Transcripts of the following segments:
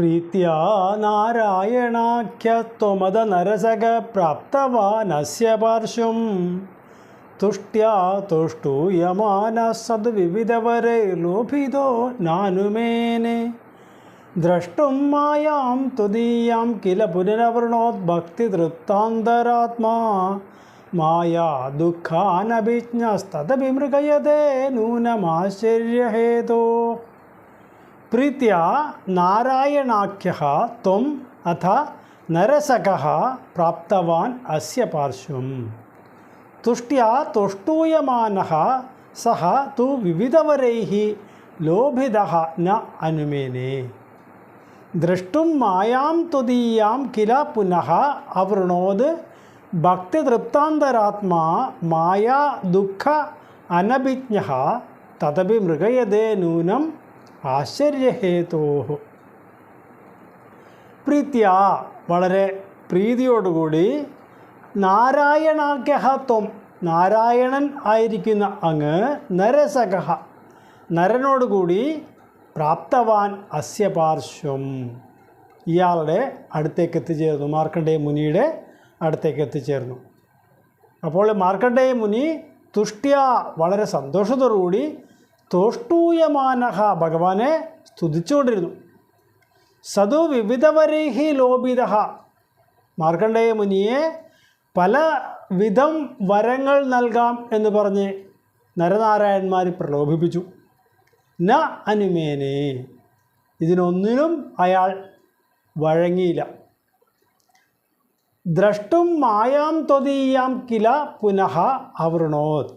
പ്രീത്യാ നാരായണാഖ്യത്വമത നരസക പ്രാപ്തവാനസ്യ പാർശ്വം തുഷ്ട്യാ തുഷ്ടൂയമാന സദ്വിവിധവരെ ലോഭിതോ നാനുമേനെ ദ്രഷ്ടും മായാം തുദീയാം കില പുനരവൃണോദ്ഭക്തിതൃപ്താന്തരാത്മാ മായാ ദുഃഖാനഭിജ്ഞസ്തദഭിമൃഗയതേ നൂനമാശ്ചര്യഹേതോ പ്രീത്യാ നാരായണാഖ്യഃ ത്വം അഥ നരസകഃ പ്രാപ്തവാൻ അസ്യ പാർശ്വം തുഷ്ട്യാ തുഷ്ടൂയമാനഃ സഹ തു വിവിധവരൈഃ ലോഭിതഃ ന അനുമേനെ ദ്രഷ്ടും മായാം ത്വദീയാം കില പുനഃ അവൃണോത് ഭക്തിതൃപ്താന്തരാത്മാ മായാ ദുഃഖ അനഭിജ്ഞഃ തദപി മൃഗയതേ നൂനം ആശ്ചര്യഹേതോഃ. പ്രീത്യാ വളരെ പ്രീതിയോടുകൂടി നാരായണാഖ്യഃ ത്വം നാരായണൻ ആയിരിക്കുന്ന അങ്ങ് നരസകഃ നരനോടുകൂടി പ്രാപ്തവാൻ അസ്യ പാർശ്വം ഇയാളുടെ അടുത്തേക്ക് എത്തിച്ചേർന്നു, മാർക്കണ്ഡേയ മുനിയുടെ അടുത്തേക്ക് എത്തിച്ചേർന്നു. അപ്പോൾ മാർക്കണ്ഡേയ മുനി തുഷ്ട്യാ വളരെ സന്തോഷത്തോടുകൂടി തോഷ്ടൂയമാനഃ ഭഗവാനെ സ്തുതിച്ചുകൊണ്ടിരുന്നു. സദു വിവിധവരൈഹി ലോഭിതഃ മാർക്കണ്ഡേയ മുനിയെ പല വിധം വരങ്ങൾ നൽകാം എന്ന് പറഞ്ഞ് നരനാരായണന്മാർ പ്രലോഭിപ്പിച്ചു. ന അനുമേനെ ഇതിനൊന്നിനും അയാൾ വഴങ്ങിയില്ല. ദ്രഷ്ടും മായാം ത്വദീയാം കില പുനഃ അവൃണോത്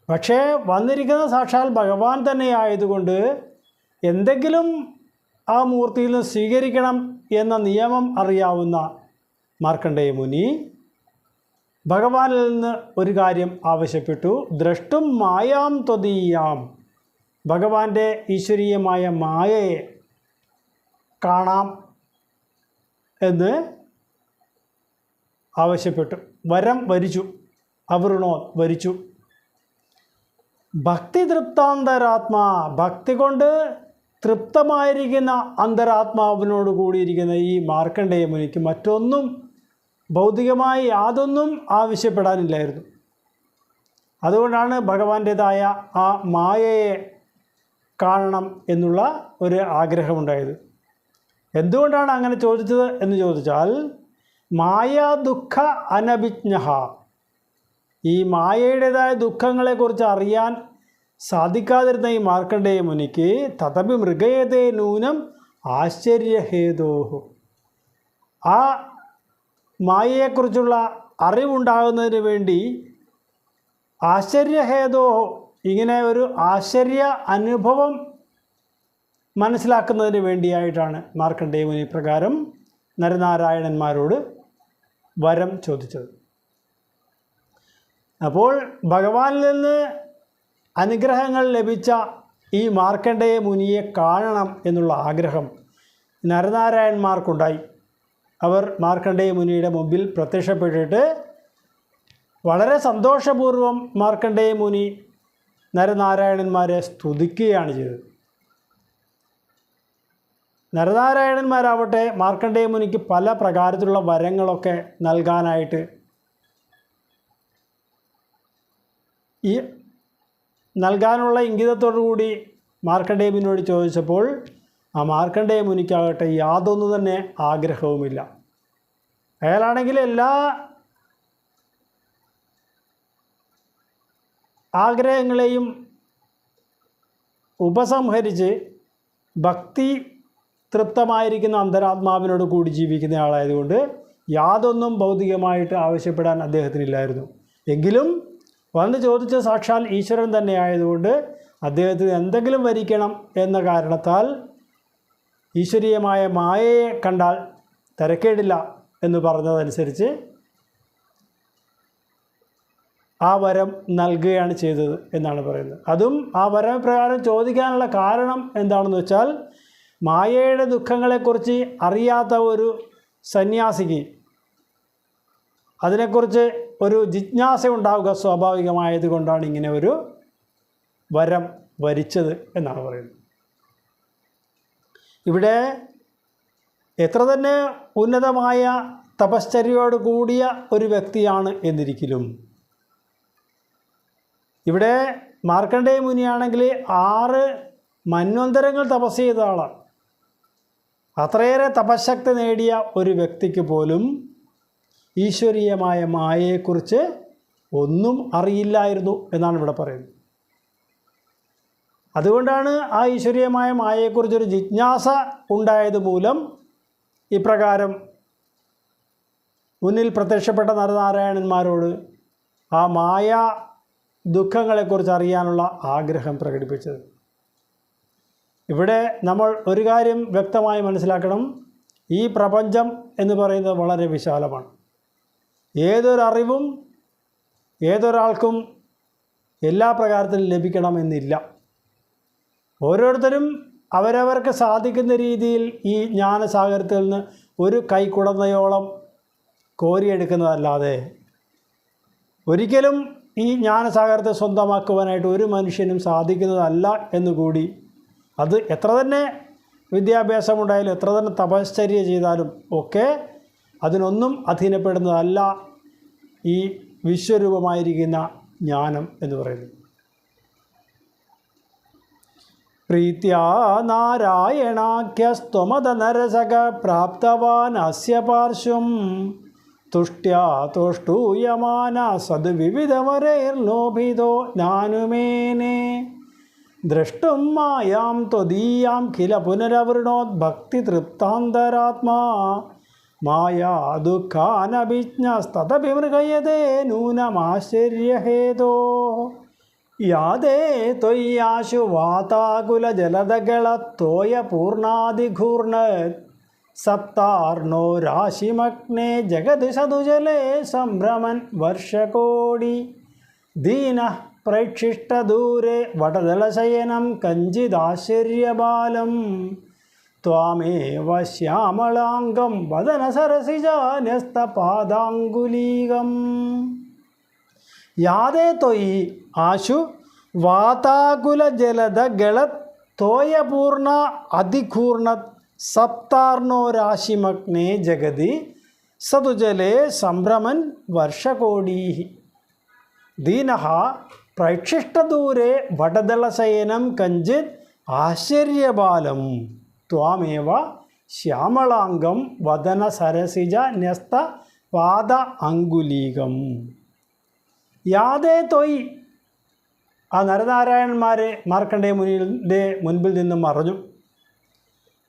പക്ഷേ വന്നിരിക്കുന്ന സാക്ഷാൽ ഭഗവാൻ തന്നെയായതുകൊണ്ട് എന്തെങ്കിലും ആ മൂർത്തിയിൽ നിന്ന് സ്വീകരിക്കണം എന്ന നിയമം അറിയാവുന്ന മാർക്കണ്ഡേയ മുനി ഭഗവാനിൽ നിന്ന് ഒരു കാര്യം ആവശ്യപ്പെട്ടു. ദ്രഷ്ടും മായാം ത്വദീയാം ഭഗവാന്റെ ഈശ്വരീയമായ മായയെ കാണാം എന്ന് ആവശ്യപ്പെട്ടു. വരം വരിച്ചു, അവൃണോ വരിച്ചു. ഭക്തി തൃപ്താന്തരാത്മാ ഭക്തി കൊണ്ട് തൃപ്തമായിരിക്കുന്ന അന്തരാത്മാവിനോട് കൂടിയിരിക്കുന്ന ഈ മാർക്കണ്ഡേയ മുനിക്ക് മറ്റൊന്നും ഭൗതികമായി യാതൊന്നും ആവശ്യപ്പെടാനില്ലായിരുന്നു. അതുകൊണ്ടാണ് ഭഗവാന്റേതായ ആ മായയെ കാണണം എന്നുള്ള ഒരു ആഗ്രഹമുണ്ടായത്. എന്തുകൊണ്ടാണ് അങ്ങനെ ചോദിച്ചത് എന്ന് ചോദിച്ചാൽ മായാ ദുഃഖ അനഭിജ്ഞഃ ഈ മായയുടേതായ ദുഃഖങ്ങളെക്കുറിച്ച് അറിയാൻ സാധിക്കാതിരുന്ന ഈ മാർക്കണ്ഡേയ മുനിക്ക് തദപി മൃഗയതേ നൂനം ആശ്ചര്യഹേതോഃ ആ മായയെക്കുറിച്ചുള്ള അറിവുണ്ടാകുന്നതിന് വേണ്ടി ആശ്ചര്യഹേതോഃ ഇങ്ങനെ ഒരു ആശ്ചര്യ അനുഭവം മനസ്സിലാക്കുന്നതിന് വേണ്ടിയായിട്ടാണ് മാർക്കണ്ഡേയ മുനി പ്രകാരം നരനാരായണന്മാരോട് വരം ചോദിച്ചത്. അപ്പോൾ ഭഗവാനിൽ നിന്ന് അനുഗ്രഹങ്ങൾ ലഭിച്ച ഈ മാർക്കണ്ഡേയ മുനിയെ കാണണം എന്നുള്ള ആഗ്രഹം നരനാരായണന്മാർക്കുണ്ടായി. അവർ മാർക്കണ്ഡേയ മുനിയുടെ മുമ്പിൽ പ്രത്യക്ഷപ്പെട്ടിട്ട് വളരെ സന്തോഷപൂർവ്വം മാർക്കണ്ഡേയ മുനി നരനാരായണന്മാരെ സ്തുതിക്കുകയാണ് ചെയ്തത്. നരനാരായണന്മാരാവട്ടെ മാർക്കണ്ഡേയ മുനിക്ക് പല പ്രകാരത്തിലുള്ള വരങ്ങളൊക്കെ നൽകാനായിട്ട് ഈ നൽകാനുള്ള ഇംഗിതത്തോടു കൂടി മാർക്കണ്ഡേയ മുനിയോട് ചോദിച്ചപ്പോൾ ആ മാർക്കണ്ഡേയ മുനിക്കാകട്ടെ യാതൊന്നു തന്നെ ആഗ്രഹവുമില്ല. അയാളാണെങ്കിൽ എല്ലാ ആഗ്രഹങ്ങളെയും ഉപസംഹരിച്ച് ഭക്തി തൃപ്തമായിരിക്കുന്ന അന്തരാത്മാവിനോട് കൂടി ജീവിക്കുന്ന ആളായതുകൊണ്ട് യാതൊന്നും ഭൗതികമായിട്ട് ആവശ്യപ്പെടാൻ അദ്ദേഹത്തിനില്ലായിരുന്നു. എങ്കിലും വന്ന് ചോദിച്ച സാക്ഷാൽ ഈശ്വരൻ തന്നെ ആയതുകൊണ്ട് അദ്ദേഹത്തിന് എന്തെങ്കിലും വരിക്കണം എന്ന കാരണത്താൽ ഈശ്വരീയമായ മായയെ കണ്ടാൽ തരക്കേടില്ല എന്ന് പറഞ്ഞതനുസരിച്ച് ആ വരം നൽകുകയാണ് ചെയ്തത് എന്നാണ് പറയുന്നത്. അതും ആ വരപ്രകാരം ചോദിക്കാനുള്ള കാരണം എന്താണെന്ന് വെച്ചാൽ മായയുടെ ദുഃഖങ്ങളെക്കുറിച്ച് അറിയാത്ത ഒരു സന്യാസിക്ക് അതിനെക്കുറിച്ച് ഒരു ജിജ്ഞാസ ഉണ്ടാവുക സ്വാഭാവികമായത് കൊണ്ടാണ് ഇങ്ങനെ ഒരു വരം വരിച്ചത് എന്നാണ് പറയുന്നത്. ഇവിടെ എത്ര തന്നെ ഉന്നതമായ തപശ്ചര്യയോട് കൂടിയ ഒരു വ്യക്തിയാണ് എന്നിരിക്കലും ഇവിടെ മാർക്കണ്ഡേയ മുനിയാണെങ്കിൽ 6 മന്വന്തരങ്ങൾ തപസ് ചെയ്ത ആളാണ്. അത്രയേറെ തപശക്തി നേടിയ ഒരു വ്യക്തിക്ക് പോലും ഈശ്വരീയമായ മായയെക്കുറിച്ച് ഒന്നും അറിയില്ലായിരുന്നു എന്നാണ് ഇവിടെ പറയുന്നത്. അതുകൊണ്ടാണ് ആ ഈശ്വരീയമായ മായയെക്കുറിച്ചൊരു ജിജ്ഞാസ ഉണ്ടായത് മൂലം ഇപ്രകാരം മുന്നിൽ പ്രത്യക്ഷപ്പെട്ട നരനാരായണന്മാരോട് ആ മായ ദുഃഖങ്ങളെക്കുറിച്ച് അറിയാനുള്ള ആഗ്രഹം പ്രകടിപ്പിച്ചത്. ഇവിടെ നമ്മൾ ഒരു കാര്യം വ്യക്തമായി മനസ്സിലാക്കണം. ഈ പ്രപഞ്ചം എന്ന് പറയുന്നത് വളരെ വിശാലമാണ്. ഏതൊരറിവും ഏതൊരാൾക്കും എല്ലാ പ്രകാരത്തിലും ലഭിക്കണമെന്നില്ല. ഓരോരുത്തരും അവരവർക്ക് സാധിക്കുന്ന രീതിയിൽ ഈ ജ്ഞാനസാഗരത്തിൽ നിന്ന് ഒരു കൈക്കുടന്നയോളം കോരിയെടുക്കുന്നതല്ലാതെ ഒരിക്കലും ഈ ജ്ഞാനസാഗരത്തെ സ്വന്തമാക്കുവാനായിട്ട് ഒരു മനുഷ്യനും സാധിക്കുന്നതല്ല എന്നുകൂടി, അത് എത്ര തന്നെ വിദ്യാഭ്യാസമുണ്ടായാലും എത്ര തന്നെ തപശ്ചര്യ ചെയ്താലും ഒക്കെ അതിനൊന്നും അധീനപ്പെടുന്നതല്ല ഈ വിശ്വരൂപമായിരിക്കുന്ന ജ്ഞാനം എന്ന് പറയുന്നത്. പ്രീത്യാ നാരായണാഖ്യസ്ത്വമത നരസക പ്രാപ്തവാൻ അസ്യ പാർശ്വം തുഷ്ട്യാ തോഷ്ടൂയമാന സദ്വിവിധവരൈർലോഭിതോ നാനുമേനെ ദ്രഷ്ടും മായാം ത്വദീയാം കില പുനരവൃണോദ്ഭക്തി തൃപ്താന്തരാത്മാ മായാ ദുഃഖാനഭിജ്ഞസ്തദപി മൃഗയതേ നൂനമാശ്ചര്യഹേതോ യാതേ ത്വയ്യാശു വാതാകുലജലദഗളത്തോയ പൂർണാദിഘൂർണ സപ്താർണോ രാശിമഗ്നേ ജഗതി സതുജലേ സംഭ്രമൻ വർഷകോടി ദീനഃ പ്രൈക്ഷിഷ്ടദൂരെ വടദലശയനം കഞ്ചിദാശ്ചര്യബാലം ത്വാമേവ ശ്യാമളാംഗം വദനസരസിജാന്യസ്തപാദാംഗുലീകം യാതേ ത്വയി ആശു വാതാകുലജലദഗളത്തോയപൂർണ അതിഘൂർണ സപ്താർണോ രാശിമഗ്നേ ജഗതി സതുജലേ സംഭ്രമൻ വർഷകോടീ ദീനഃ പ്രൈക്ഷിഷ്ടദൂരെ വടദളശയനം കഞ്ചിത് ആശ്ചര്യബാലം ത്വാമേവ ശ്യാമളാംഗം വദനസരസിജ ന്യസ്ത പാദ അങ്കുലീകം യാതേ ത്വയി. ആ നരനാരായണന്മാരെ മാർക്കണ്ഡേയ മുനിയുടെ മുൻപിൽ നിന്നും മറഞ്ഞു.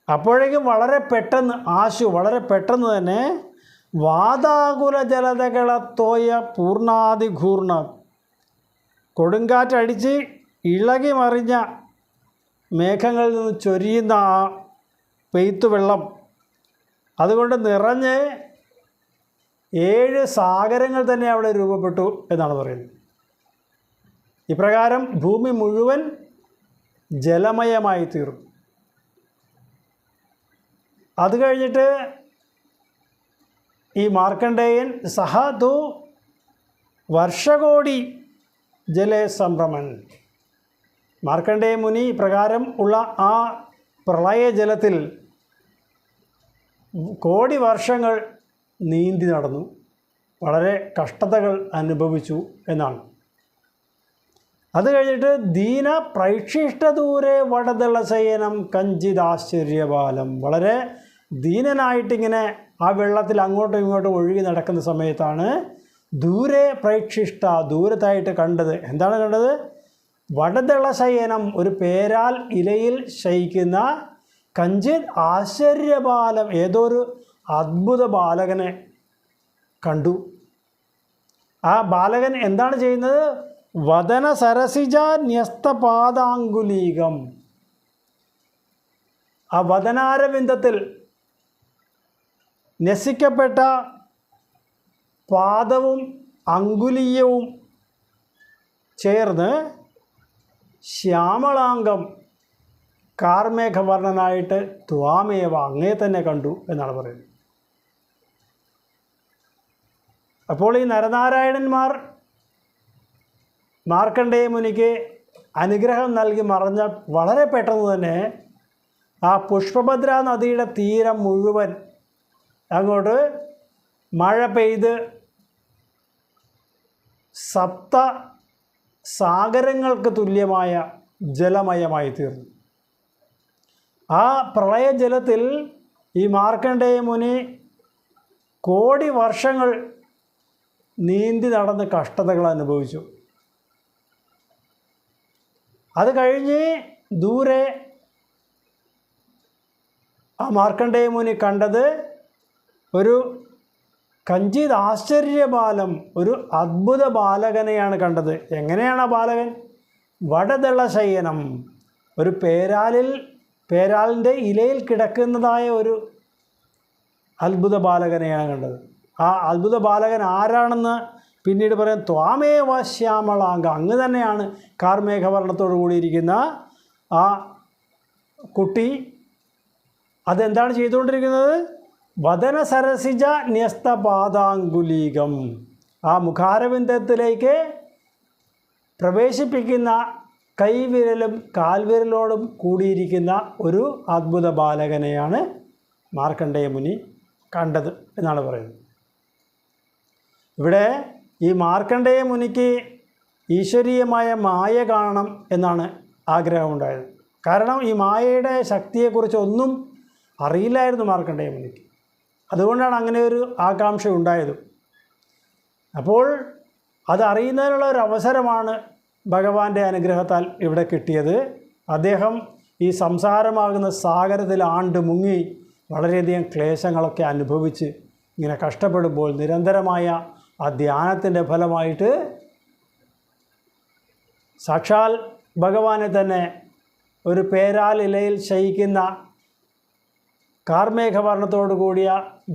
അപ്പോഴേക്കും വളരെ പെട്ടെന്ന് തന്നെ വാതാകുല ജലതകളത്തോയ പൂർണാതിഘൂർണ കൊടുങ്കാറ്റടിച്ച് ഇളകി മറിഞ്ഞ മേഘങ്ങളിൽ നിന്ന് ചൊരിയുന്ന ആ പെയ്ത്തുവെള്ളം അതുകൊണ്ട് നിറഞ്ഞ് 7 സാഗരങ്ങൾ തന്നെ അവിടെ രൂപപ്പെട്ടു എന്നാണ് പറയുന്നത്. ഇപ്രകാരം ഭൂമി മുഴുവൻ ജലമയമായി തീർന്നു. അത് കഴിഞ്ഞിട്ട് ഈ മാർക്കണ്ഡേയൻ സഹതു വർഷകോടി ജലേ സംഭ്രമൻ. മാർക്കണ്ഡേയ മുനി പ്രകാരം ഉള്ള ആ പ്രളയജലത്തിൽ കോടി വർഷങ്ങൾ നീന്തി നടന്നു, വളരെ കഷ്ടതകൾ അനുഭവിച്ചു എന്നാണ്. അത് കഴിഞ്ഞിട്ട് ദീന പ്രൈക്ഷിഷ്ടദൂരെ വടദളശയനം കഞ്ചിദാശ്ചര്യബാലം. വളരെ ദീനനായിട്ടിങ്ങനെ ആ വെള്ളത്തിൽ അങ്ങോട്ടും ഇങ്ങോട്ടും ഒഴുകി നടക്കുന്ന സമയത്താണ് ദൂരെ പ്രൈക്ഷിഷ്ട ദൂരത്തായിട്ട് കണ്ടത്. എന്താണ് കണ്ടത്? വടദളശയനം, ഒരു പേരാൽ ഇലയിൽ ശയിക്കുന്ന കഞ്ചിത് ആശ്ചര്യബാലം, ഏതോ ഒരു അദ്ഭുത ബാലകനെ കണ്ടു. ആ ബാലകൻ എന്താണ് ചെയ്യുന്നത്? വദന സരസിജ ന്യസ്തപാദാങ്കുലീകം. ആ വദനാരവിന്ദത്തിൽ ന്യസിക്കപ്പെട്ട പാദവും അങ്കുലീയവും ചേർന്ന് ശ്യാമളാംഗം കാർമേഘവർണ്ണനായിട്ട് ത്വാമേവ അങ്ങേ തന്നെ കണ്ടു എന്നാണ് പറയുന്നത്. അപ്പോൾ ഈ നരനാരായണന്മാർ മാർക്കണ്ഡേയ മുനിക്ക് അനുഗ്രഹം നൽകി മറഞ്ഞ വളരെ പെട്ടെന്ന് തന്നെ ആ പുഷ്പഭദ്ര നദിയുടെ തീരം മുഴുവൻ അങ്ങോട്ട് മഴ പെയ്ത് സപ്ത സാഗരങ്ങൾക്ക് തുല്യമായ ജലമയമായി തീർന്നു. ആ പ്രളയജലത്തിൽ ഈ മാർക്കണ്ഡേയ മുനി കോടി വർഷങ്ങൾ നീന്തി നടന്ന് കഷ്ടതകൾ അനുഭവിച്ചു. അത് കഴിഞ്ഞ് ദൂരെ ആ മാർക്കണ്ഡേയ മുനി കണ്ടത് ഒരു കഞ്ചിത് ആശ്ചര്യബാലം, ഒരു അദ്ഭുത ബാലകനെയാണ് കണ്ടത്. എങ്ങനെയാണ് ആ ബാലകൻ? വടദളശയനം, ഒരു പേരാലിൻ്റെ ഇലയിൽ കിടക്കുന്നതായ ഒരു അത്ഭുത ബാലകനെയാണ് കണ്ടത്. ആ അത്ഭുത ബാലകൻ ആരാണെന്ന് പിന്നീട് പറയാം. ത്വാമേവ ശ്യാമളാംഗ, അങ്ങ് തന്നെയാണ് കാർമേഘവർണ്ണത്തോടു കൂടിയിരിക്കുന്ന ആ കുട്ടി. അതെന്താണ് ചെയ്തുകൊണ്ടിരിക്കുന്നത്? വദന സരസിജ ന്യസ്തപാദാങ്കുലീകം, ആ മുഖാരവിന്ദത്തിലേക്ക് പ്രവേശിപ്പിക്കുന്ന കൈവിരലും കാൽവിരലോടും കൂടിയിരിക്കുന്ന ഒരു അദ്ഭുത ബാലകനെയാണ് മാർക്കണ്ഡേയ മുനി കണ്ടത് എന്നാണ് പറയുന്നത്. ഇവിടെ ഈ മാർക്കണ്ഡേയ മുനിക്ക് ഈശ്വരീയമായ മായ കാണണം എന്നാണ് ആഗ്രഹമുണ്ടായത്. കാരണം ഈ മായയുടെ ശക്തിയെക്കുറിച്ച് ഒന്നും അറിയില്ലായിരുന്നു മാർക്കണ്ഡേയ മുനിക്ക്. അതുകൊണ്ടാണ് അങ്ങനെ ഒരു ആകാംക്ഷ ഉണ്ടായത്. അപ്പോൾ അതറിയുന്നതിനുള്ള ഒരു അവസരമാണ് ഭഗവാന്റെ അനുഗ്രഹത്താൽ ഇവിടെ കിട്ടിയത്. അദ്ദേഹം ഈ സംസാരമാകുന്ന സാഗരത്തിൽ ആണ്ട് മുങ്ങി വളരെയധികം ക്ലേശങ്ങളൊക്കെ അനുഭവിച്ച് ഇങ്ങനെ കഷ്ടപ്പെടുമ്പോൾ നിരന്തരമായ ആ ധ്യാനത്തിൻ്റെ ഫലമായിട്ട് സാക്ഷാൽ ഭഗവാനെ തന്നെ ഒരു പേരാലിലയിൽ ശയിക്കുന്ന കാർമേഘവർണ്ണത്തോടു കൂടിയ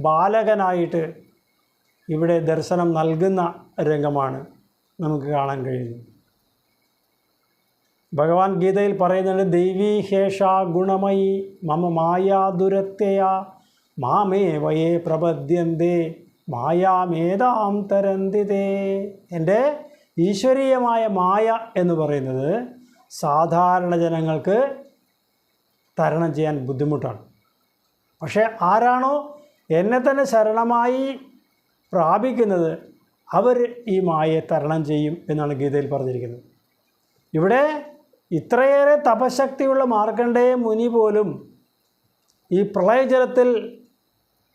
ബാലകനായിട്ട് ഇവിടെ ദർശനം നൽകുന്ന രംഗമാണ് നമുക്ക് കാണാൻ കഴിയുന്നത്. ഭഗവാൻ ഗീതയിൽ പറയുന്നുണ്ട്, ദൈവീ ഹേഷ ഗുണമയി മമ മായാ ദുരത്യയ മാമേ വയേ പ്രപദ്യന്തേ മായാമേതാം തരന്തിതേ. എൻ്റെ ഈശ്വരീയമായ മായ എന്ന് പറയുന്നത് സാധാരണ ജനങ്ങൾക്ക് തരണം ചെയ്യാൻ ബുദ്ധിമുട്ടാണ്. പക്ഷേ ആരാണോ എന്നെ തന്നെ ശരണമായി പ്രാപിക്കുന്നത് അവർ ഈ മായയെ തരണം ചെയ്യും എന്നാണ് ഗീതയിൽ പറഞ്ഞിരിക്കുന്നത്. ഇവിടെ ഇത്രയേറെ തപശക്തിയുള്ള മാർക്കണ്ഡേയ മുനി പോലും ഈ പ്രളയജലത്തിൽ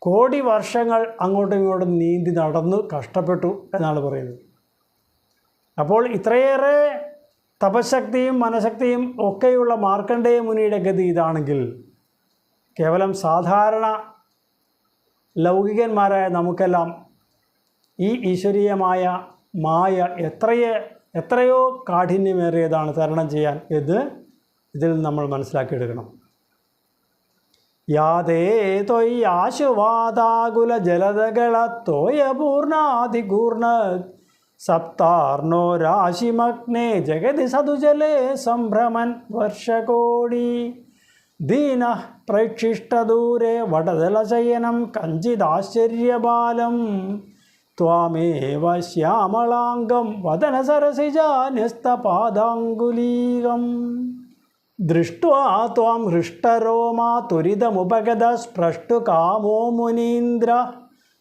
കോടി വർഷങ്ങൾ അങ്ങോട്ടും ഇങ്ങോട്ടും നീന്തി നടന്നു കഷ്ടപ്പെട്ടു എന്നാണ് പറയുന്നത്. അപ്പോൾ ഇത്രയേറെ തപശക്തിയും മനഃശക്തിയും ഒക്കെയുള്ള മാർക്കണ്ഡേയ മുനിയുടെ ഗതി ഇതാണെങ്കിൽ കേവലം സാധാരണ ലൗകികന്മാരായ നമുക്കെല്ലാം ഈ ഈശ്വരീയമായ മായ എത്രയോ കാഠിന്യമേറിയതാണ് തരണം ചെയ്യാൻ എന്ന് ഇതിൽ നമ്മൾ മനസ്സിലാക്കിയെടുക്കണം. യാതേ ത്വയ്യാശുവാദാകുല ജലദകളത്തോയ പൂർണാധികൂർണ സപ്താർണോ രാശിമഗ്നേ ജഗതി സതുജലേ സംഭ്രമൻ വർഷകോടി ദീന പ്രേക്ഷിഷ്ടദൂരെ വടദലശയനം കഞ്ചിദാശ്ചര്യബാലം ത്വാമേവ ശ്യാമളാംഗം വദന സരസിജാന്യസ്തപാദാങ്കുലീകം ദൃഷ്ട്വാ ത്വാം ഹൃഷ്ടരോമാ ത്വരിതമുപഗത സ്പൃഷ്ടു മുനീന്ദ്ര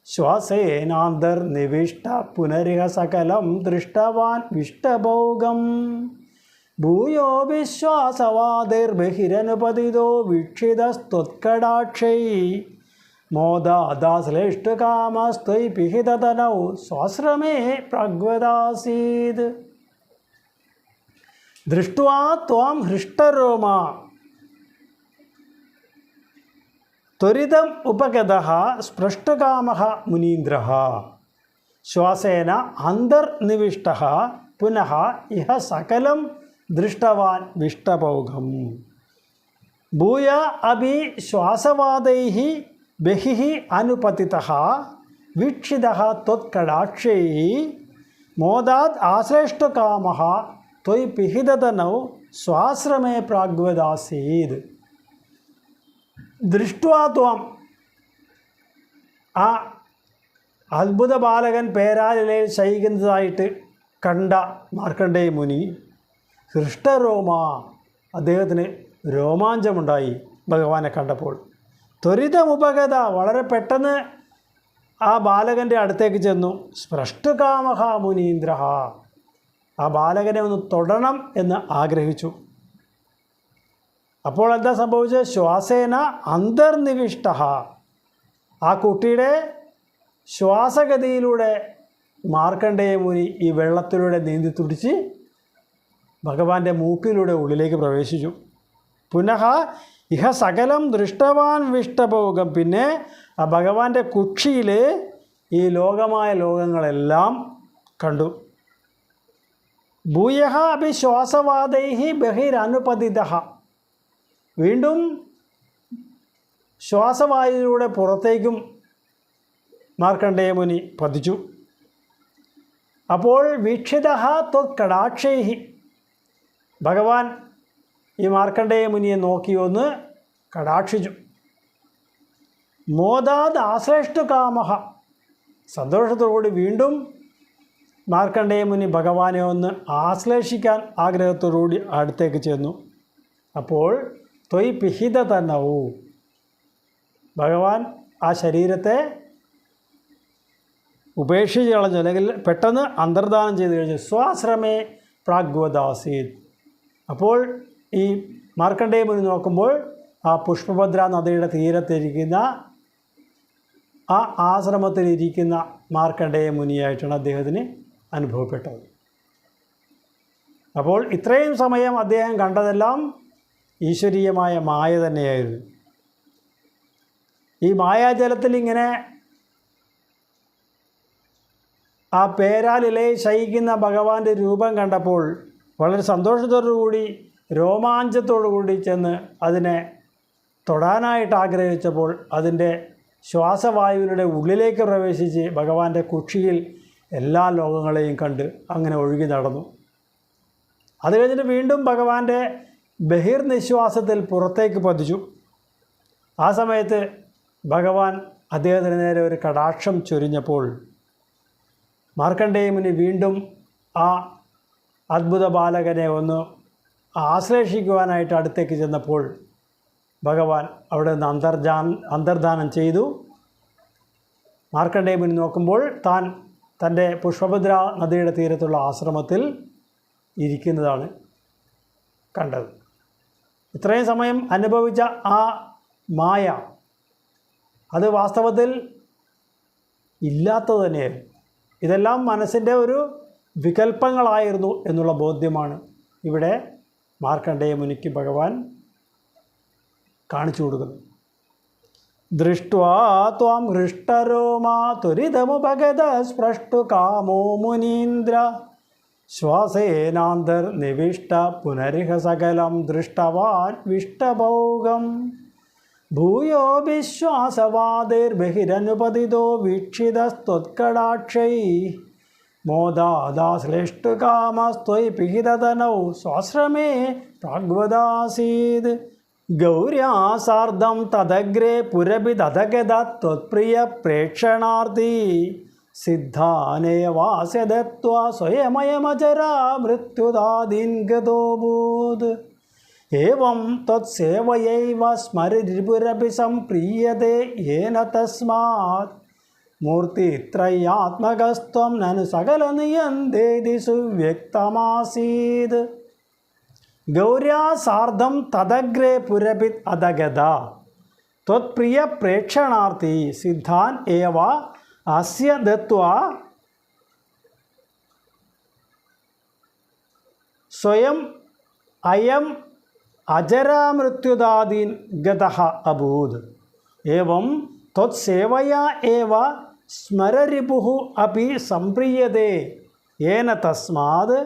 ശ്വാസേനാന്തർനിവിഷ്ട പുനരിഹ സകലം ദൃഷ്ടവാൻ വിഷ്ടഭോഗം ഭൂയോ വിശ്വാസവാതിർബഹിരനുപതിതോ വീക്ഷിതസ്ത്വത്കടാക്ഷൈ മോദാദാശ്ലേഷ്ഠകാമസ്ത്വയി പിഹിതതനൗ സ്വാശ്രമേ പ്രഗ്വദാസീത് ദൃഷ്ട്വാ ത്വാം ഹൃഷ്ടരോമാ ത്വരിതം ഉപഗതഃ സ്പൃഷ്ടകാമഃ മുനീന്ദ്രഃ ശ്വാസേന അന്തർനിവിഷ്ടഃ പുനഃ ഇഹ സകലം ദൃഷ്ടവാൻ വിഷ്ടഭോഗം ഭൂയ അഭി ശ്വാസവാദൈഃ ബഹിഃ അനുപതിതഃ വീക്ഷിതഃ ത്വത്കടാക്ഷൈഃ മോദാത് ആശ്ലേഷ്ടകാമഃ ത്വയി പിഹിതതനൗ സ്വാശ്രമേ പ്രാഗ്വദാസീത് ദൃഷ്ട്വാ ത്വാം ആ അത്ഭുത ബാലകൻ പേരാലിലയിൽ ശയിക്കുന്നതായിട്ട് കണ്ട മാർക്കണ്ഡേയ മുനി ഹൃഷ്ടരോമ അദ്ദേഹത്തിന് രോമാഞ്ചമുണ്ടായി. ഭഗവാനെ കണ്ടപ്പോൾ. ത്വരിതമുപഗത, വളരെ പെട്ടെന്ന് ആ ബാലകൻ്റെ അടുത്തേക്ക് ചെന്നു. സ്പൃഷ്ടുകാമഹ മുനീന്ദ്ര, ആ ബാലകനെ ഒന്ന് തൊടണം എന്ന് ആഗ്രഹിച്ചു. അപ്പോൾ എന്താ സംഭവിച്ചത്? ശ്വാസേന അന്തർനിവിഷ്ട, ആ കുട്ടിയുടെ ശ്വാസഗതിയിലൂടെ മാർക്കണ്ഡേയ മുനി ഈ വെള്ളത്തിലൂടെ നീന്തി തുടിച്ച് ഭഗവാന്റെ മൂക്കിലൂടെ ഉള്ളിലേക്ക് പ്രവേശിച്ചു. പുനഃ ഇഹ സകലം ദൃഷ്ടവാൻ വിഷ്ടഭോഗം, പിന്നെ ആ ഭഗവാന്റെ കുക്ഷിയിൽ ഈ ലോകമായ ലോകങ്ങളെല്ലാം കണ്ടു. ഭൂയഃ അപി ശ്വാസവാദൈഹി ബഹിരനുപതിതഃ, വീണ്ടും ശ്വാസവായുവിലൂടെ പുറത്തേക്കും മാർക്കണ്ഡേയ മുനി പതിച്ചു. അപ്പോൾ വീക്ഷിതഃ ത്വത്കടാക്ഷൈഹി, ഭഗവാൻ ഈ മാർക്കണ്ഡേയ മുനിയെ നോക്കി ഒന്ന് കടാക്ഷിച്ചു. മോദാത് ആശ്ലേഷ്ടുകാമഃ, സന്തോഷത്തോടുകൂടി വീണ്ടും മാർക്കണ്ഡേയ മുനി ഭഗവാനെ ഒന്ന് ആശ്ലേഷിക്കാൻ ആഗ്രഹത്തോടുകൂടി അടുത്തേക്ക് ചെന്നു. അപ്പോൾ ത്വയ് പിഹിത തന്നവു, ഭഗവാൻ ആ ശരീരത്തെ ഉപേക്ഷിച്ച് കളഞ്ഞു, അല്ലെങ്കിൽ പെട്ടെന്ന് അന്തർദാനം ചെയ്ത് കഴിഞ്ഞു. സ്വാശ്രമേ പ്രാഗ്വദാസീത്. അപ്പോൾ ഈ മാർക്കണ്ഡേയ മുനി നോക്കുമ്പോൾ ആ പുഷ്പഭദ്ര നദിയുടെ തീരത്തിരിക്കുന്ന ആ ആശ്രമത്തിലിരിക്കുന്ന മാർക്കണ്ഡേയ മുനിയായിട്ടാണ് അദ്ദേഹത്തിന് അനുഭവപ്പെട്ടത്. അപ്പോൾ ഇത്രയും സമയം അദ്ദേഹം കണ്ടതെല്ലാം ഈശ്വരീയമായ മായ തന്നെയായിരുന്നു. ഈ മായാജലത്തിൽ ഇങ്ങനെ ആ പേരാലിലെ ശയിക്കുന്ന ഭഗവാന്റെ രൂപം കണ്ടപ്പോൾ വളരെ സന്തോഷത്തോടുകൂടി രോമാഞ്ചത്തോടുകൂടി ചെന്ന് അതിനെ തൊടാനായിട്ട് ആഗ്രഹിച്ചപ്പോൾ അതിൻ്റെ ശ്വാസവായുവിലൂടെ ഉള്ളിലേക്ക് പ്രവേശിച്ച് ഭഗവാന്റെ കുക്ഷിയിൽ എല്ലാ ലോകങ്ങളെയും കണ്ട് അങ്ങനെ ഒഴുകി നടന്നു. അത് കഴിഞ്ഞിട്ട് വീണ്ടും ഭഗവാന്റെ ബഹിർനിശ്വാസത്തിൽ പുറത്തേക്ക് പതിച്ചു. ആ സമയത്ത് ഭഗവാൻ അദ്ദേഹത്തിന് നേരെ ഒരു കടാക്ഷം ചൊരിഞ്ഞപ്പോൾ മാർക്കണ്ഡേയ മുനി വീണ്ടും ആ അദ്ഭുത ബാലകനെ ഒന്ന് ആശ്ലേഷിക്കുവാനായിട്ട് അടുത്തേക്ക് ചെന്നപ്പോൾ ഭഗവാൻ അവിടെ നിന്ന് അന്തർധാനം ചെയ്തു. മാർക്കണ്ഡേയ മുനി നോക്കുമ്പോൾ താൻ തൻ്റെ പുഷ്പഭദ്ര നദിയുടെ തീരത്തുള്ള ആശ്രമത്തിൽ ഇരിക്കുന്നതാണ് കണ്ടത്. ഇത്രയും സമയം അനുഭവിച്ച ആ മായ അത് വാസ്തവത്തിൽ ഇല്ലാത്തത് തന്നെയായിരുന്നു. ഇതെല്ലാം മനസ്സിൻ്റെ ഒരു വികല്പങ്ങളായിരുന്നു എന്നുള്ള ബോധ്യമാണ് ഇവിടെ മാർക്കണ്ഡേയ മുനിക്ക് ഭഗവാൻ കാണിച്ചു കൊടുക്കുന്നത്. ദൃഷ്ട്വാ ത്വാം ഹൃഷ്ടരോമാ ത്വരിതമുപഗത സ്പൃഷ്ടുകാമോ മുനീന്ദ്ര ശ്വാസേനാന്തർനിവിഷ്ട പുനരിഹ സകലം ദൃഷ്ടവാൻ വിഷ്ടഭോഗം ഭൂയോ വിശ്വാസവാദൈർബഹിരനുപതിതോ വീക്ഷിതസ്ത്വത്കടാക്ഷൈ മോദാദാശ്ലേഷ്ടുകാമസ്ത്വയ് പിഹിതതനൗ സ്വാശ്രമേ പ്രാഗ്വദാസീത് ഗൗര്യാ സാർദ്ധം തദഗ്രേ പുരഭിദധഗത ത്വത്പ്രിയ പ്രേക്ഷണാർത്ഥി സിദ്ധാനേവാസ്യ ദത്വാ സ്വയമയമജരാ മൃത്യുദാദീൻ ഗതോഭൂത് ഏവം ത്വത്സേവയൈവ സ്മരരിപുരപി സംപ്രീയതേ യേന തസ്മാത് മൂർത്തിത്രയാത്മകസ്ത്വം നനു സകലനിയന്തേതി സുവ്യക്തമാസീത് ഗൗര്യാ സാർദ്ധം തദഗ്രേ പുരപിത് അധഗത ത്വത്പ്രിയ പ്രേക്ഷണാർത്ഥി സിദ്ധാൻ ഏവ അസ്യ ദത്വാ സ്വയം അയം അജരാമൃത്യുദാദീൻ ഗതഃ അഭൂത് ഏവം ത്വത്സേവയാ ഏവ സ്മരരിപുഃ അപി സംപ്രീയതേ യേന തസ്മാത്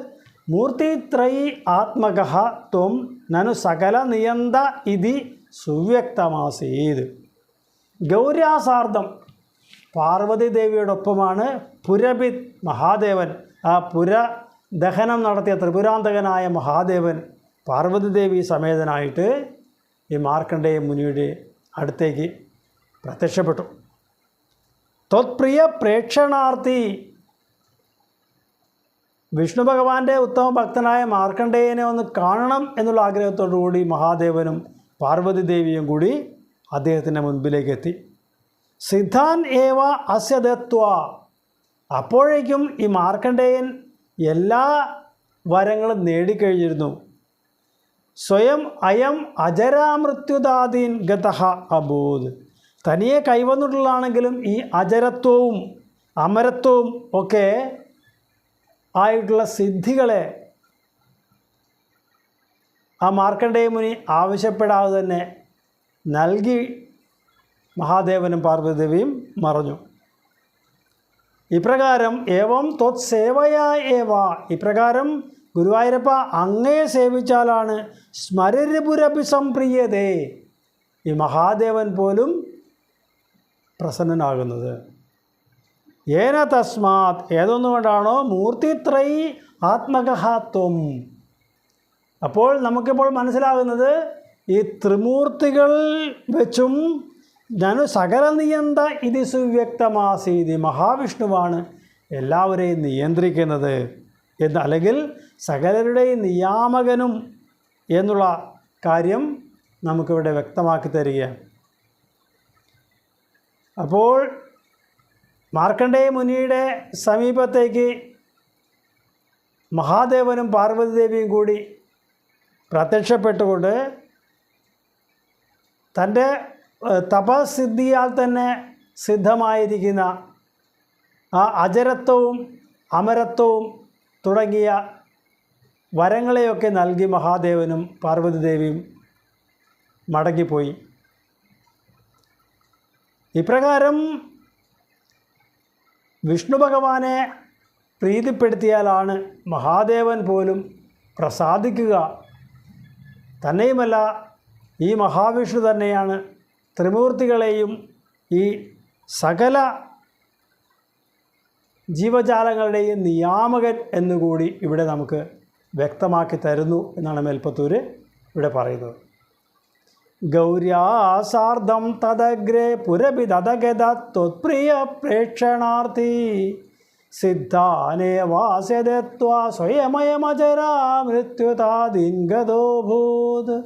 മൂർത്തിത്രയീ ആത്മകഃ ത്വം നനു സകല നിയന്ത ഇതി സുവ്യക്തമാസീത്. ഗൗര്യാസാർദ്ധം പാർവതി ദേവിയോടൊപ്പമാണ് പുരപിത് മഹാദേവൻ, ആ പുരദഹനം നടത്തിയ ത്രിപുരാന്തകനായ മഹാദേവൻ പാർവതി ദേവി സമേതനായിട്ട് ഈ മാർക്കണ്ഡേയ മുനിയുടെ അടുത്തേക്ക് പ്രത്യക്ഷപ്പെട്ടു. ത്വത്പ്രിയ പ്രേക്ഷണാർത്ഥി, വിഷ്ണു ഭഗവാന്റെ ഉത്തമ ഭക്തനായ മാർക്കണ്ഡേയനെ ഒന്ന് കാണണം എന്നുള്ള ആഗ്രഹത്തോടു കൂടി മഹാദേവനും പാർവതി ദേവിയും കൂടി അദ്ദേഹത്തിൻ്റെ മുൻപിലേക്ക് എത്തി. സിദ്ധാൻ ഏവ അസ്യ ദത്വ. അപ്പോഴേക്കും ഈ മാർക്കണ്ഡേയൻ എല്ലാ വരങ്ങളും നേടിക്കഴിഞ്ഞിരുന്നു. സ്വയം അയം അജരാമൃത്യുദാദീൻ ഗതഃ അഭൂത്. തനിയെ കൈവന്നിട്ടുള്ളതാണെങ്കിലും ഈ അജരത്വവും അമരത്വവും ഒക്കെ ആയിട്ടുള്ള സിദ്ധികളെ ആ മാർക്കണ്ഡേയ മുനി ആവശ്യപ്പെടാതെ തന്നെ നൽകി മഹാദേവനും പാർവതിദേവിയും മറഞ്ഞു. ഇപ്രകാരം ഏവം ത്വത് സേവയാ ഏവ. ഇപ്രകാരം ഗുരുവായൂരപ്പ അങ്ങയെ സേവിച്ചാലാണ് സ്മരരിപുരപി സംപ്രിയതേ, ഈ മഹാദേവൻ പോലും പ്രസന്നനാകുന്നത്. ഏന തസ്മാത്, ഏതൊന്നുകൊണ്ടാണോ മൂർത്തിത്രയി ആത്മകഹാത്വം. അപ്പോൾ നമുക്കിപ്പോൾ മനസ്സിലാകുന്നത് ഈ ത്രിമൂർത്തികൾ വെച്ചും ഞാനു സകല നിയന്ത ഇത് സുവ്യക്തമാസീതി. മഹാവിഷ്ണുവാണ് എല്ലാവരെയും നിയന്ത്രിക്കുന്നത് എന്ന്, അല്ലെങ്കിൽ സകലരുടെയും നിയാമകനും എന്നുള്ള കാര്യം നമുക്കിവിടെ വ്യക്തമാക്കി തരികയാണ്. അപ്പോൾ മാർക്കണ്ഡേയ മുനിയുടെ സമീപത്തേക്ക് മഹാദേവനും പാർവതിദേവിയും കൂടി പ്രത്യക്ഷപ്പെട്ടുകൊണ്ട് തൻ്റെ തപസിദ്ധിയാൽ തന്നെ സിദ്ധമായിരിക്കുന്ന ആ അജരത്വവും അമരത്വവും തുടങ്ങിയ വരങ്ങളെയൊക്കെ നൽകി മഹാദേവനും പാർവതിദേവിയും മടങ്ങിപ്പോയി. ഇപ്രകാരം വിഷ്ണു ഭഗവാനെ പ്രീതിപ്പെടുത്തിയാലാണ് മഹാദേവൻ പോലും പ്രസാദിക്കുക. തന്നെയുമല്ല, ഈ മഹാവിഷ്ണു തന്നെയാണ് ത്രിമൂർത്തികളെയും ഈ സകല ജീവജാലങ്ങളുടെയും നിയാമകൻ എന്നുകൂടി ഇവിടെ നമുക്ക് വ്യക്തമാക്കി തരുന്നു എന്നാണ് മേൽപ്പത്തൂർ ഇവിടെ പറയുന്നത്. ഗൗര്യാസാർദ്ധം തദഗ്രേ പുരഭിദഗതത്വത്പ്രിയ പ്രേക്ഷണാർത്ഥി സിദ്ധാനേവാസ്യദത്വാ സ്വയമയമജരാ മൃത്യുതാദിൻഗതോഭൂത്.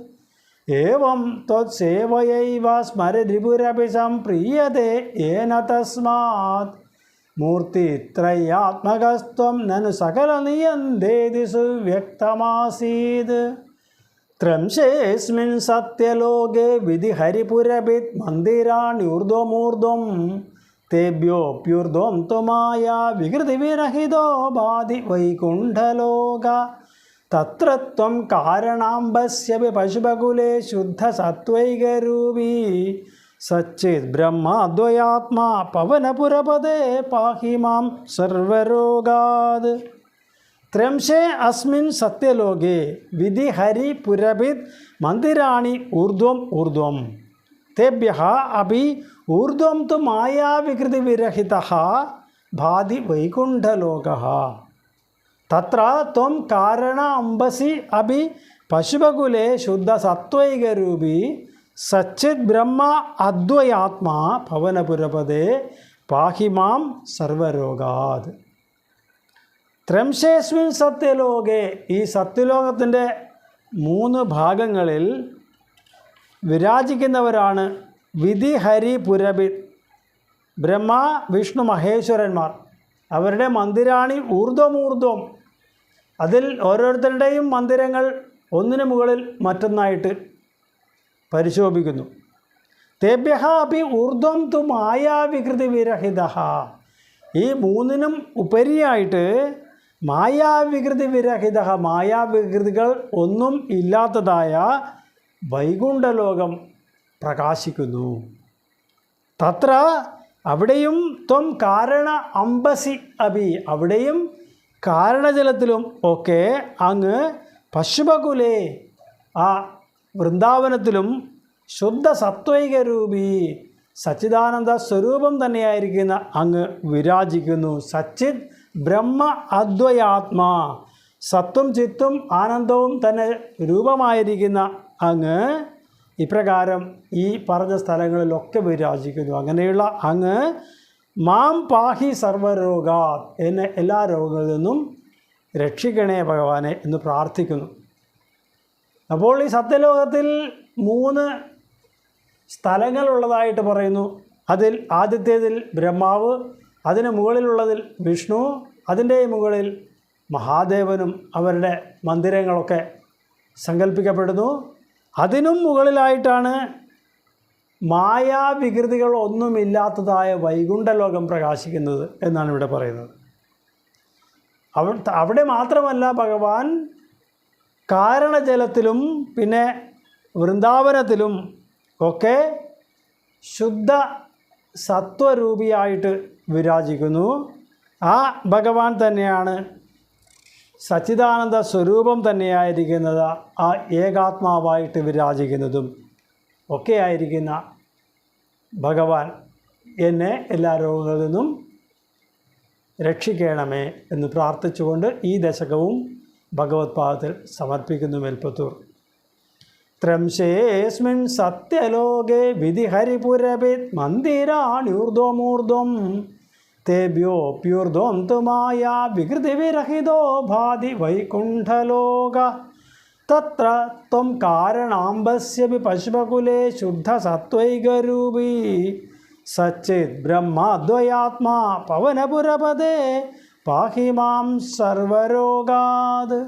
ഏവം ത്വത്സേവയൈവ സ്മരരിപുരപി സംപ്രീയതേ യേന തസ്മാത് മൂർത്തിത്രയാത്മകസ്ത്വം നനു സകല നിയന്തേതി സുവ്യക്തമാസീത്. ത്രംശേസ്മിൻ സത്യലോകേ വിധിഹരിപുരഭിത് മന്ദിരാണ്യൂർധ്വമൂർധ്വം തേഭ്യോപ്യൂർധ്വം ത്വമായ വികൃതിവിരഹിതോ ബാധി വൈകുണ്ഠലോക. തത്ര ത്വം കാരണാംബസ്യപി പശുപകുലേ ശുദ്ധസത്വൈകരൂപീ സച്ചിത് ബ്രഹ്മാദ്വയാത്മാ പവനപുരപദേ പാഹി മാം സർവരോഗാത്. ത്രംശേ അസ്മിൻ സത്യലോകേ വിധിഹരി പുരഭിത് മന്ദിരാണി ഊർധ്വം ഊർധ്വം തേഭ്യഃ അപി ഊർധ്വം തു മായാവികൃതിവിരഹിതഃ ഭാതി വൈകുണ്ഠലോകഃ. തത്ര ത്വം കാരണ അംബസി അപി പശുപകുലേ ശുദ്ധസത്വൈകരൂപീ സച്ചിത് ബ്രഹ്മ അദ്വയാത്മാ ഭവനപുരപദേ പാഹി മാം സർവരോഗാത്. ത്രംശേസ്മിൻ സത്യലോകേ, ഈ സത്യലോകത്തിൻ്റെ 3 ഭാഗങ്ങളിൽ വിരാജിക്കുന്നവരാണ് വിധി ഹരി പുരഭിത്. ബ്രഹ്മ വിഷ്ണു മഹേശ്വരന്മാർ, അവരുടെ മന്ദിരാണി ഊർധ്വമൂർധ്വം. അതിൽ ഓരോരുത്തരുടെയും മന്ദിരങ്ങൾ ഒന്നിനു മുകളിൽ മറ്റൊന്നായിട്ട് പരിശോഭിക്കുന്നു. തേഭ്യഃ അപി ഊർധ്വം തു മായാവികൃതി വിരഹിതഃ. ഈ 3നും ഉപരിയായിട്ട് മായാവികൃതി വിരഹിത, മായാവികൃതികൾ ഒന്നും ഇല്ലാത്തതായ വൈകുണ്ഠലോകം പ്രകാശിക്കുന്നു. തത്ര, അവിടെയും ത്വം കാരണ അംബസി അപി, അവിടെയും കാരണജലത്തിലും ഒക്കെ അങ്ങ് പശുപകുലേ, ആ വൃന്ദാവനത്തിലും ശുദ്ധ സത്വൈകരൂപി സച്ചിദാനന്ദ സ്വരൂപം തന്നെയായിരിക്കുന്ന അങ്ങ് വിരാജിക്കുന്നു. സച്ചിത് ബ്രഹ്മ അദ്വയാത്മാ, സത്വം ചിത്തും ആനന്ദവും തന്നെ രൂപമായിരിക്കുന്ന അങ്ങ് ഇപ്രകാരം ഈ പറഞ്ഞ സ്ഥലങ്ങളിലൊക്കെ വിരാജിക്കുന്നു. അങ്ങനെയുള്ള അങ്ങ് മാം പാഹി സർവരോഗാ, എന്നെ എല്ലാ രോഗങ്ങളിൽ നിന്നും രക്ഷിക്കണേ ഭഗവാനെ എന്ന് പ്രാർത്ഥിക്കുന്നു. അപ്പോൾ ഈ സത്യലോകത്തിൽ 3 സ്ഥലങ്ങളുള്ളതായിട്ട് പറയുന്നു. അതിൽ ആദ്യത്തേതിൽ ബ്രഹ്മാവ്, അതിന് മുകളിലുള്ളതിൽ വിഷ്ണു, അതിൻ്റെ മുകളിൽ മഹാദേവനും അവരുടെ മന്ദിരങ്ങളൊക്കെ സങ്കല്പിക്കപ്പെടുന്നു. അതിനും മുകളിലായിട്ടാണ് മായാവികൃതികൾ ഒന്നുമില്ലാത്തതായ വൈകുണ്ഠലോകം പ്രകാശിക്കുന്നത് എന്നാണ് ഇവിടെ പറയുന്നത്. അവിടെ മാത്രമല്ല, ഭഗവാൻ കാരണജലത്തിലും പിന്നെ വൃന്ദാവനത്തിലും ഒക്കെ ശുദ്ധ സത്വരൂപിയായിട്ട് വിരാജിക്കുന്നു. ആ ഭഗവാൻ തന്നെയാണ് സച്ചിദാനന്ദ സ്വരൂപം തന്നെയായിരിക്കുന്നത്, ആ ഏകാത്മാവായിട്ട് വിരാജിക്കുന്നതും ഒക്കെ ആയിരിക്കുന്ന ഭഗവാൻ എന്നെ എല്ലാ രോഗങ്ങളിൽ നിന്നും രക്ഷിക്കണമേ എന്ന് പ്രാർത്ഥിച്ചുകൊണ്ട് ഈ ദശകവും ഭഗവത്പാദത്തിൽ സമർപ്പിക്കുന്നു. മേൽപ്പത്തൂർ. ത്രംശേസ്മിൻ സത്യലോകേ വിധിഹരിപുരഭിത് മന്ദിരാണ്യൂർധ്വമൂർധ്വം തേഭ്യോപ്യൂർധ്വം തു മായാ വികൃതിവിരഹിതോ ഭാതി വൈകുണ്ഠലോക തത്ര ത്വം കാരണാംബസ്യപി പശുപകുലേ ശുദ്ധസത്വൈകരൂപീ സച്ചിത് ബ്രഹ്മാദ്വയാത്മാ പവനപുരപദേ പാഹി മാം സർവരോഗാത്.